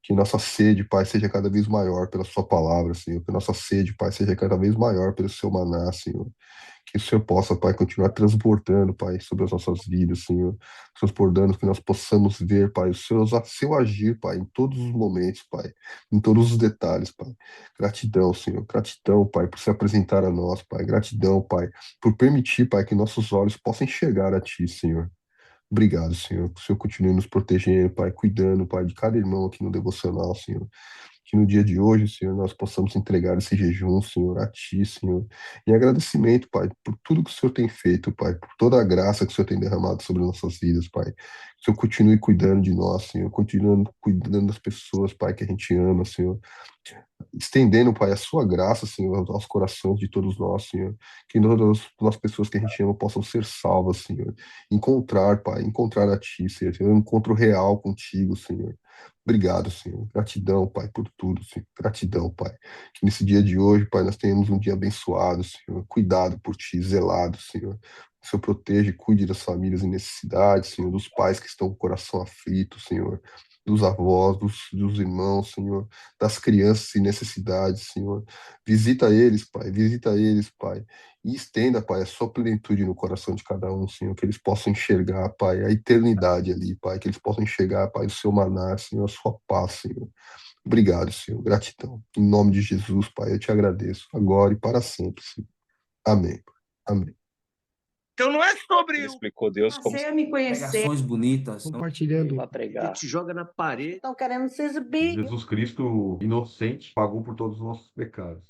Que nossa sede, Pai, seja cada vez maior pela Sua palavra, Senhor. Que nossa sede, Pai, seja cada vez maior pelo Seu maná, Senhor. Que o Senhor possa, Pai, continuar transbordando, Pai, sobre as nossas vidas, Senhor. Transbordando, que nós possamos ver, Pai, seu agir, Pai, em todos os momentos, Pai, em todos os detalhes, Pai. Gratidão, Senhor. Gratidão, Pai, por se apresentar a nós, Pai. Gratidão, Pai, por permitir, Pai, que nossos olhos possam enxergar a Ti, Senhor. Obrigado, Senhor. Que o Senhor continue nos protegendo, Pai, cuidando, Pai, de cada irmão aqui no devocional, Senhor. que no dia de hoje, Senhor, nós possamos entregar esse jejum, Senhor, a Ti, Senhor, em agradecimento, Pai, por tudo que o Senhor tem feito, Pai, por toda a graça que o Senhor tem derramado sobre nossas vidas, Pai. Que o Senhor continue cuidando de nós, Senhor, continuando cuidando das pessoas, Pai, que a gente ama, Senhor. Estendendo, Pai, a sua graça, Senhor, aos corações de todos nós, Senhor. Que todas as pessoas que a gente ama possam ser salvas, Senhor. Encontrar, Pai, encontrar a Ti, Senhor. Ter um encontro real contigo, Senhor. Obrigado, Senhor. Gratidão, Pai, por tudo, Senhor. Gratidão, Pai. Que nesse dia de hoje, Pai, nós tenhamos um dia abençoado, Senhor. Cuidado por Ti, zelado, Senhor. Que o Senhor proteja e cuide das famílias em necessidade, Senhor. Dos pais que estão com o coração aflito, Senhor. Dos avós, dos irmãos, Senhor, das crianças em necessidade, Senhor. Visita eles, Pai, e estenda, Pai, a sua plenitude no coração de cada um, Senhor, que eles possam enxergar, Pai, a eternidade ali, Pai, que eles possam enxergar, Pai, o seu maná, Senhor, a sua paz, Senhor. Obrigado, Senhor, gratidão. Em nome de Jesus, Pai, eu te agradeço, agora e para sempre, Senhor. Amém. Amém. Então não é sobre Ele explicou Deus como Passei a me conhecer. pregações bonitas. compartilhando. Para pregar. Te joga na parede. Estão querendo se exibir. Jesus Cristo, inocente, pagou por todos os nossos pecados.